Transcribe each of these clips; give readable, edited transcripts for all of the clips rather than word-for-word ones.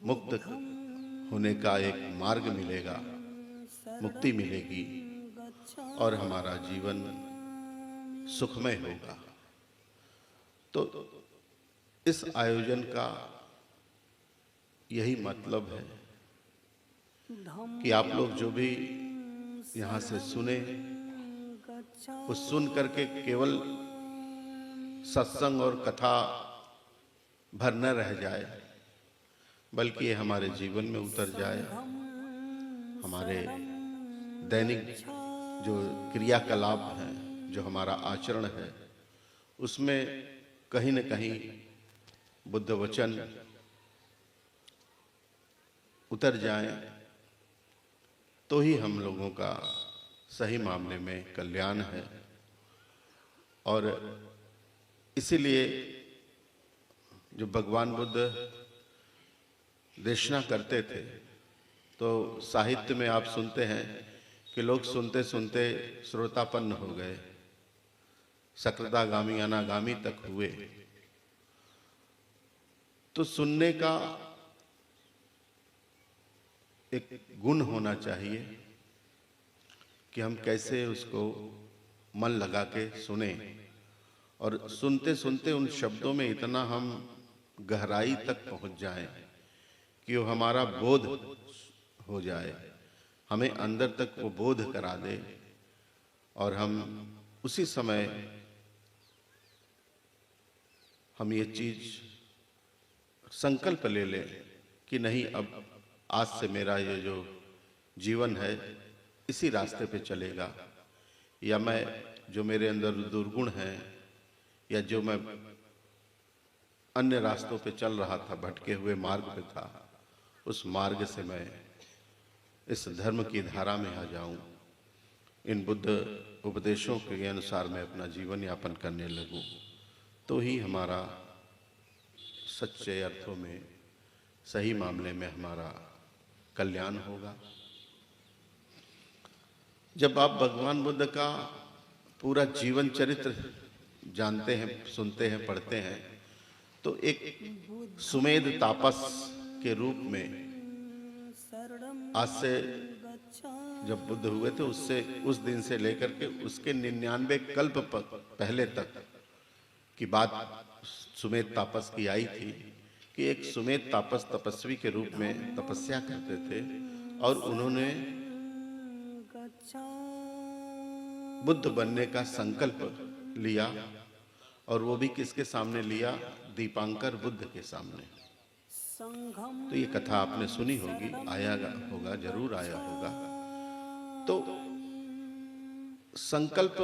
मुक्त होने का एक मार्ग मिलेगा, मुक्ति मिलेगी और हमारा जीवन सुखमय होगा। तो इस आयोजन का यही मतलब है कि आप लोग जो भी यहाँ से सुने, उस सुन करके केवल सत्संग और कथा भर न रह जाए, बल्कि ये हमारे जीवन में उतर जाए, हमारे दैनिक जो क्रियाकलाप हैं, जो हमारा आचरण है, उसमें कहीं न कहीं बुद्ध वचन उतर जाएं, तो ही हम लोगों का सही मामले में कल्याण है। और इसीलिए जो भगवान बुद्ध देशना करते थे, तो साहित्य में आप सुनते हैं कि लोग सुनते सुनते श्रोतापन्न हो गए, सकृदागामी अनागामी तक हुए। तो सुनने का एक गुण होना चाहिए कि हम कैसे उसको मन लगा के सुने, और सुनते सुनते उन शब्दों में इतना हम गहराई तक पहुंच जाएं कि वो हमारा बोध हो जाए, हमें अंदर तक वो बोध करा दे, और हम उसी समय हम ये चीज संकल्प ले लें कि नहीं, अब आज से मेरा ये जो जीवन है इसी रास्ते पे चलेगा, या मैं जो मेरे अंदर दुर्गुण हैं, या जो मैं अन्य रास्तों पे चल रहा था, भटके हुए मार्ग पे था, उस मार्ग से मैं इस धर्म की धारा में आ जाऊं, इन बुद्ध उपदेशों के अनुसार मैं अपना जीवन यापन करने लगूं, तो ही हमारा सच्चे अर्थों में, सही मामले में हमारा कल्याण होगा। जब आप भगवान बुद्ध का पूरा जीवन चरित्र जानते हैं, सुनते हैं, पढ़ते हैं, तो एक सुमेध तापस के रूप में आज से जब बुद्ध हुए थे, उससे उस दिन से लेकर के उसके 99 कल्प पहले तक की बात सुमेध तापस की आई थी कि एक सुमेध तापस तपस्वी के रूप में तपस्या करते थे, और उन्होंने बुद्ध बनने का संकल्प लिया, और वो भी किसके सामने लिया? दीपांकर बुद्ध के सामने। तो ये कथा आपने सुनी होगी, आया होगा, जरूर आया होगा। तो संकल्प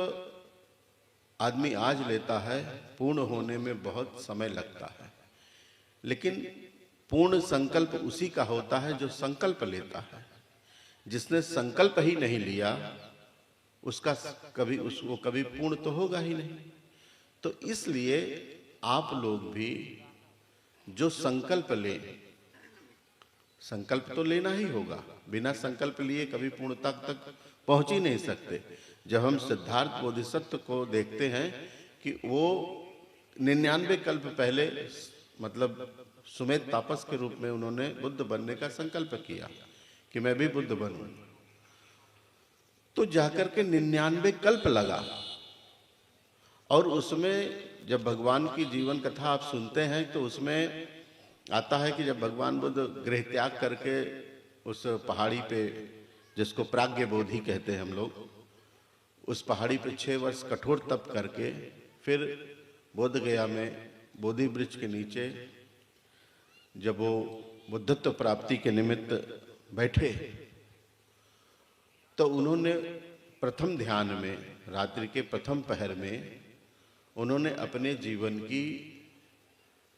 आदमी आज लेता है, पूर्ण होने में बहुत समय लगता है, लेकिन पूर्ण संकल्प उसी का होता है जो संकल्प लेता है। जिसने संकल्प ही नहीं लिया, उसका उसको कभी पूर्ण तो होगा ही नहीं। तो इसलिए आप लोग भी जो संकल्प लें, संकल्प तो लेना ही होगा, बिना संकल्प लिए कभी पूर्णता तक पहुंच ही नहीं सकते। जब हम सिद्धार्थ बोधिसत्व को देखते हैं कि वो 99 कल्प पहले, मतलब सुमेध तापस के रूप में उन्होंने बुद्ध बनने का संकल्प किया कि मैं भी बुद्ध बनूं, तो जाकर के 99 कल्प लगा। और उसमें जब भगवान की जीवन कथा आप सुनते हैं, तो उसमें आता है कि जब भगवान बुद्ध गृह त्याग करके उस पहाड़ी पे, जिसको प्राज्ञ बोधि कहते हैं हम लोग, उस पहाड़ी पे 6 वर्ष कठोर तप करके फिर बोध गया में बोधि वृक्ष के नीचे जब वो बुद्धत्व प्राप्ति के निमित्त बैठे, तो उन्होंने प्रथम ध्यान में, रात्रि के प्रथम पहर में, उन्होंने अपने जीवन की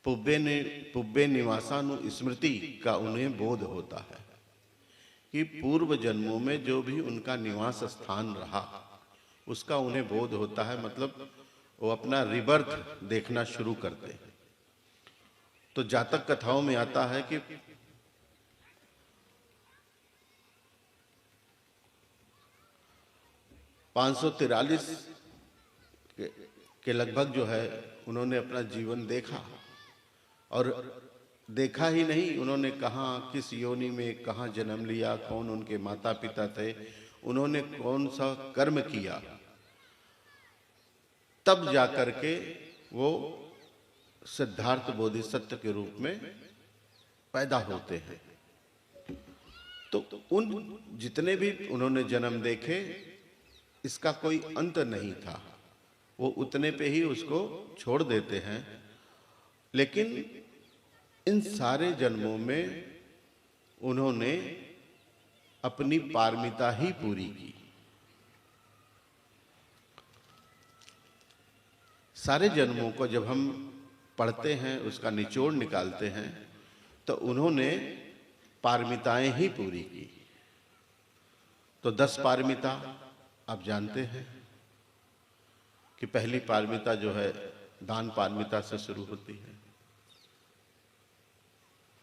पुब्बे निवासानु स्मृति का उन्हें बोध होता है कि पूर्व जन्मों में जो भी उनका निवास स्थान रहा, उसका उन्हें बोध होता है। मतलब वो अपना रिबर्थ देखना शुरू करते हैं। तो जातक कथाओं में आता है कि 543 के लगभग जो है उन्होंने अपना जीवन देखा, और देखा ही नहीं, उन्होंने कहाँ किस योनि में कहाँ जन्म लिया, कौन उनके माता पिता थे, उन्होंने कौन सा कर्म किया, तब जाकर के वो सिद्धार्थ बोधिसत्व के रूप में पैदा होते हैं। तो उन जितने भी उन्होंने जन्म देखे, इसका कोई अंत नहीं था, वो उतने पे ही उसको छोड़ देते हैं। लेकिन इन सारे जन्मों में उन्होंने अपनी पारमिता ही पूरी की। सारे जन्मों को जब हम पढ़ते हैं, उसका निचोड़ निकालते हैं, तो उन्होंने पारमिताएं ही पूरी की। तो 10 पारमिता आप जानते हैं कि पहली पारमिता जो है दान पारमिता से शुरू होती है,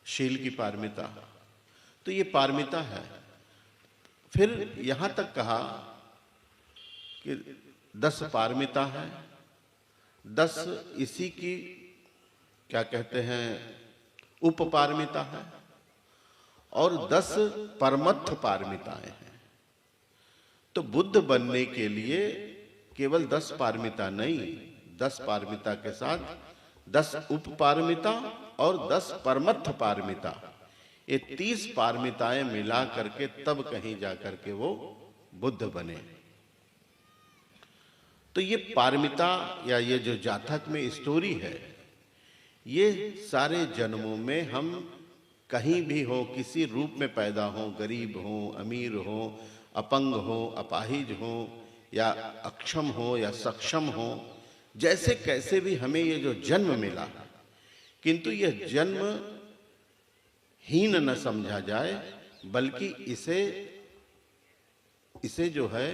शील की पारमिता, तो ये पारमिता है। फिर यहां तक कहा कि 10 पारमिता है, 10 इसी की क्या कहते हैं उपपारमिता है, और 10 परमत्थ पारमिताएं हैं। तो बुद्ध बनने के लिए केवल 10 पारमिता नहीं, 10 पारमिता के साथ 10 उपपारमिता और 10 परमत्थ पारमिता, ये 30 पारमिताएं मिला करके तब कहीं जाकर के वो बुद्ध बने। तो ये पारमिता या ये जो जातक में स्टोरी है, ये सारे जन्मों में हम कहीं भी हो, किसी रूप में पैदा हो, गरीब हो, अमीर हो, अपंग हो, अपाहिज हो, या अक्षम हो या सक्षम हो, जैसे कैसे भी हमें ये जो जन्म मिला, किंतु यह जन्म हीन न समझा जाए, बल्कि इसे जो है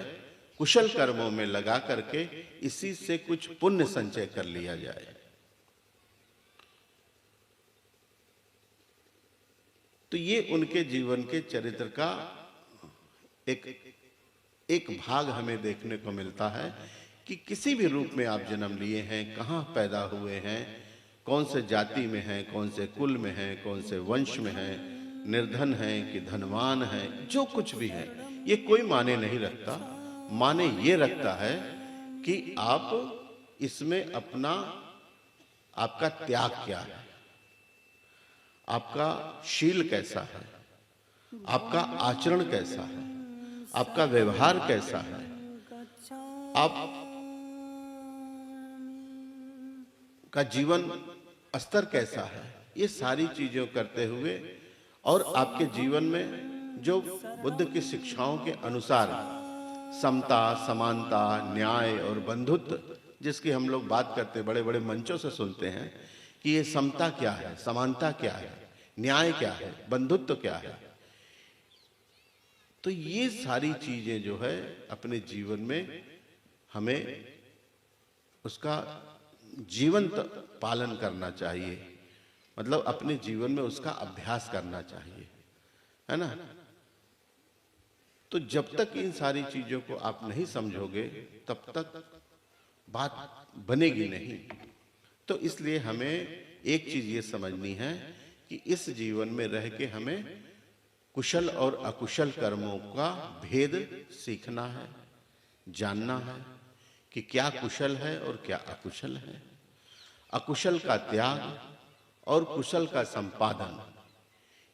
कुशल कर्मों में लगा करके इसी से कुछ पुण्य संचय कर लिया जाए। तो ये उनके जीवन के चरित्र का एक भाग हमें देखने को मिलता है कि किसी भी रूप में आप जन्म लिए हैं, कहाँ पैदा हुए हैं, कौन से जाति में हैं, कौन से कुल में हैं, कौन से वंश में हैं, निर्धन हैं कि धनवान हैं, जो कुछ भी है, ये कोई माने नहीं रखता। माने ये रखता है कि आप इसमें आपका त्याग क्या है, आपका शील कैसा है, आपका आचरण कैसा है, आपका व्यवहार कैसा है, आप का जीवन स्तर कैसा है, ये सारी चीजों करते हुए और आपके जीवन में जो बुद्ध की शिक्षाओं के अनुसार समता, समानता, न्याय और बंधुत्व, जिसकी हम लोग बात करते बड़े बड़े मंचों से सुनते हैं कि ये समता क्या है, समानता क्या है, न्याय क्या है, बंधुत्व क्या है। तो ये सारी चीजें जो है अपने जीवन में हमें उसका जीवंत पालन करना चाहिए, मतलब अपने जीवन में उसका अभ्यास करना चाहिए, है ना। तो जब तक इन सारी चीजों को आप नहीं समझोगे तब तक बात बनेगी नहीं। तो इसलिए हमें एक चीज ये समझनी है कि इस जीवन में रह के हमें कुशल और अकुशल कर्मों का भेद सीखना है, जानना है कि क्या कुशल है और क्या अकुशल है। अकुशल का त्याग और कुशल का संपादन,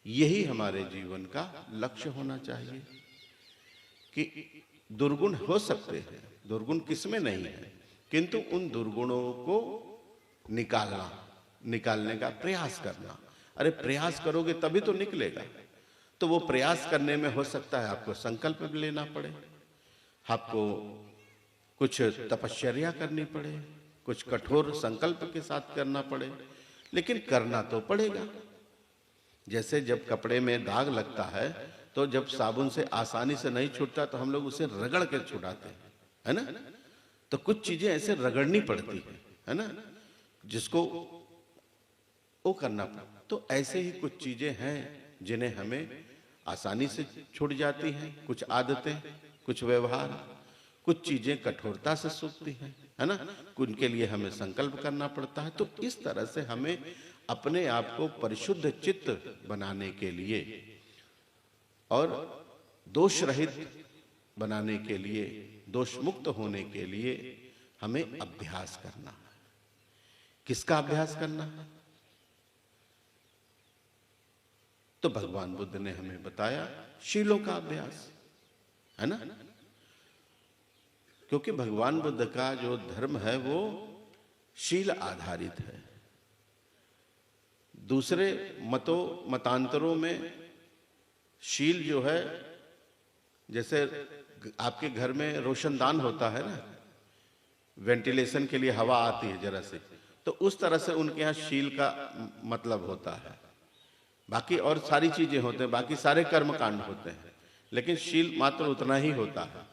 यही हमारे जीवन का लक्ष्य होना चाहिए। कि दुर्गुण हो सकते हैं, दुर्गुण किसमें नहीं है, किंतु उन दुर्गुणों को निकालने का प्रयास करना। अरे प्रयास करोगे तभी तो निकलेगा। तो वो प्रयास करने में हो सकता है आपको संकल्प भी लेना पड़े, आपको कुछ तपश्चर्या करनी पड़े, कुछ कठोर संकल्प के साथ करना पड़े, लेकिन करना तो पड़ेगा। जैसे जब कपड़े में दाग लगता है तो जब साबुन से आसानी से नहीं छूटता तो हम लोग उसे रगड़ के छुड़ाते हैं, है ना। तो कुछ चीजें ऐसे रगड़नी पड़ती है ना, जिसको वो करना पड़ता। तो ऐसे ही कुछ चीजें हैं जिन्हें हमें आसानी से छूट जाती हैं, कुछ आदतें, कुछ व्यवहार, कुछ चीजें कठोरता से सूखती हैं, है ना, उनके लिए हमें संकल्प करना पड़ता है। तो इस तरह से हमें अपने आप को परिशुद्ध चित्त बनाने के लिए और दोष रहित बनाने के लिए, दोष मुक्त होने के लिए हमें अभ्यास करना है। किसका अभ्यास करना है? तो भगवान बुद्ध ने हमें बताया शीलों का अभ्यास, है ना। क्योंकि भगवान बुद्ध का जो धर्म है वो शील आधारित है। दूसरे मतांतरों में शील जो है, जैसे आपके घर में रोशनदान होता है ना, वेंटिलेशन के लिए हवा आती है जरा से, तो उस तरह से उनके यहाँ शील का मतलब होता है। बाकी और सारी चीजें होते हैं, बाकी सारे कर्म कांड होते हैं, लेकिन शील मात्र उतना ही होता है।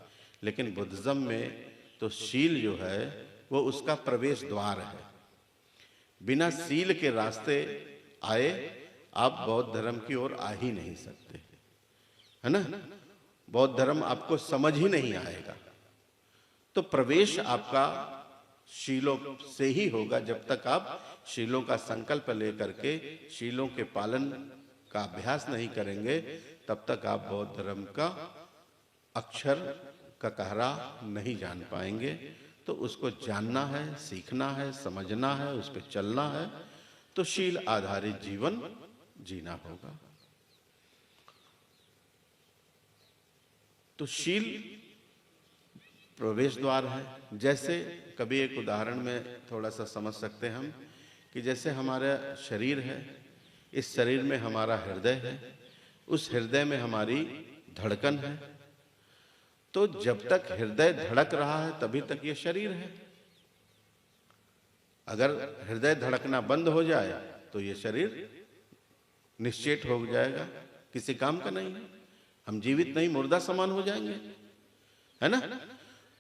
लेकिन बुद्धिज्म में तो शील जो है वो उसका प्रवेश द्वार है। बिना शील के रास्ते आए आप बौद्ध धर्म की ओर आ ही नहीं सकते, है ना। बौद्ध धर्म आपको समझ ही नहीं आएगा। तो प्रवेश आपका शीलों से ही होगा। जब तक आप शीलों का संकल्प लेकर के शीलों के पालन का अभ्यास नहीं करेंगे, तब तक आप बौद्ध धर्म का अक्षर का कहरा नहीं जान पाएंगे। तो उसको जानना है, सीखना है, समझना है, उस पर चलना है। तो शील आधारित जीवन जीना होगा। तो शील प्रवेश द्वार है। जैसे कभी एक उदाहरण में थोड़ा सा समझ सकते हैं हम कि जैसे हमारा शरीर है, इस शरीर में हमारा हृदय है, उस हृदय में हमारी धड़कन है। तो जब तक हृदय धड़क रहा है तभी तक ये शरीर है। अगर हृदय धड़कना बंद हो जाए तो ये शरीर निश्चेत हो जाएगा, किसी काम का नहीं है। हम जीवित नहीं, मुर्दा समान हो जाएंगे, है ना।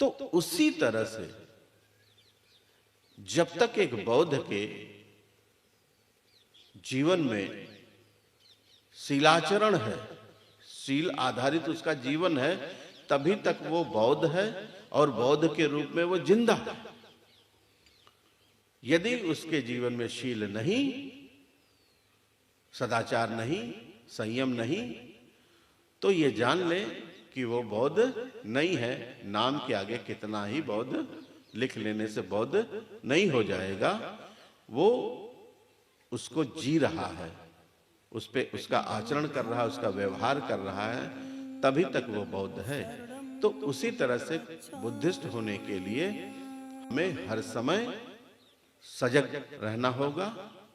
तो उसी तरह से जब तक एक बौद्ध के जीवन में शीलाचरण है, शील आधारित उसका जीवन है, तभी तक वो बौद्ध है और बौद्ध के रूप में वो जिंदा है। यदि उसके जीवन में शील नहीं, सदाचार नहीं, संयम नहीं, तो ये जान ले कि वो बौद्ध नहीं है। नाम के आगे कितना ही बौद्ध लिख लेने से बौद्ध नहीं हो जाएगा। वो उसको जी रहा है, उस पे उसका आचरण कर रहा है, उसका व्यवहार कर रहा है, तभी तक वो बौद्ध है। तो उसी तरह से बुद्धिस्ट होने के लिए हमें हर समय सजग रहना होगा।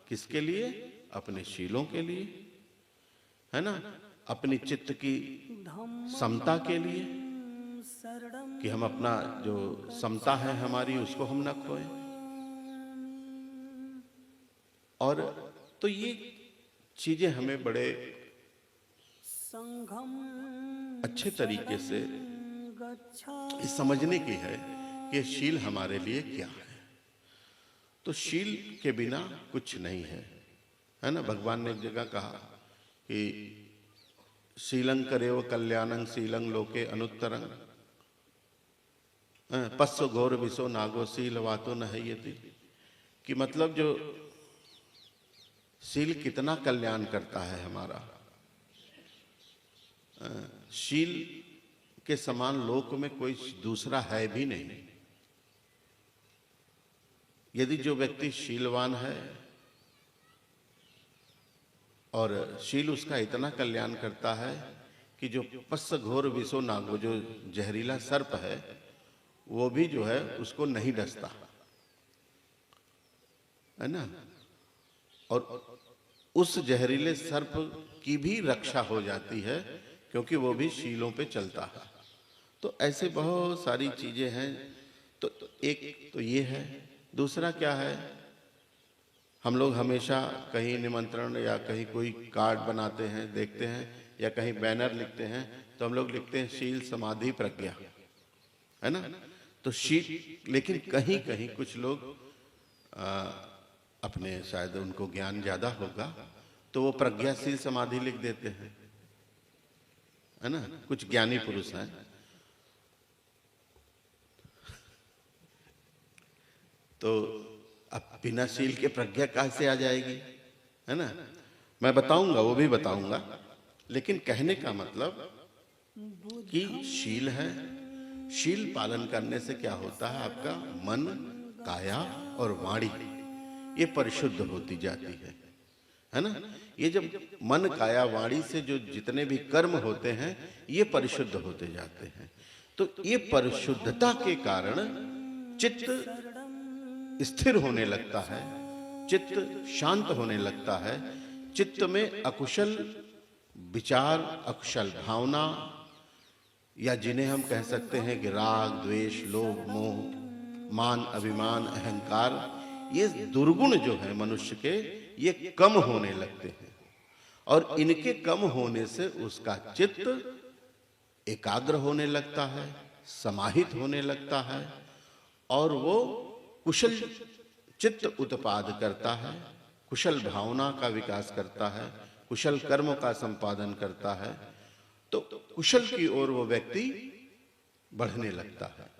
किसके लिए? अपने शीलों के लिए, है ना। अपनी चित्त की समता के लिए कि हम अपना जो समता है हमारी उसको हम न खोएं। और तो ये चीजें हमें बड़े अच्छे तरीके से समझने की है कि शील हमारे लिए क्या है। तो शील के बिना कुछ नहीं है ना। भगवान ने एक जगह कहा कि शीलं करेव कल्याणं शीलं लोके अनुत्तरं पस्व घोर विसो नागो शील वातो न हयति। कि मतलब जो शील कितना कल्याण करता है हमारा। शील के समान लोक में कोई दूसरा है भी नहीं। यदि जो व्यक्ति शीलवान है और शील उसका इतना कल्याण करता है कि जो पस्स घोर विसो नागो, जो जहरीला सर्प है, वो भी जो है उसको नहीं डसता, है ना। और उस जहरीले सर्प की भी रक्षा हो जाती है क्योंकि वो भी शीलों पे चलता है। तो ऐसे बहुत सारी चीजें हैं। तो एक तो ये है। दूसरा क्या है, हम लोग हमेशा कहीं निमंत्रण या कहीं कोई कार्ड बनाते हैं, देखते हैं, या कहीं बैनर लिखते हैं, तो हम लोग लिखते हैं शील समाधि प्रज्ञा, है ना। तो शील, लेकिन कहीं कहीं कुछ लोग अपने शायद उनको ज्ञान ज्यादा होगा तो वो प्रज्ञाशील समाधि लिख देते हैं, है ना। कुछ ज्ञानी पुरुष हैं। तो अब बिना शील के प्रज्ञा कहाँ से आ जाएगी? है ना। मैं बताऊंगा, वो भी बताऊंगा, लेकिन कहने का मतलब कि शील है, शील पालन करने से क्या होता है, आपका मन, काया और वाणी ये परिशुद्ध होती जाती है ना। ये जब मन, काया, वाणी से जो जितने भी कर्म होते हैं ये परिशुद्ध होते जाते हैं। तो ये परिशुद्धता के कारण चित्त स्थिर होने लगता है, चित्त शांत होने लगता है, चित्त में अकुशल विचार, अकुशल भावना, या जिन्हें हम कह सकते हैं कि राग, द्वेष, लोभ, मोह, मान, अभिमान, अहंकार, ये दुर्गुण जो है मनुष्य के, ये कम होने लगते हैं। और इनके कम होने से उसका चित्त एकाग्र होने लगता है, समाहित होने लगता है, और वो कुशल चित्त उत्पाद करता है, कुशल भावना का विकास करता है, कुशल कर्म का संपादन करता है। तो कुशल की ओर वो व्यक्ति बढ़ने लगता है।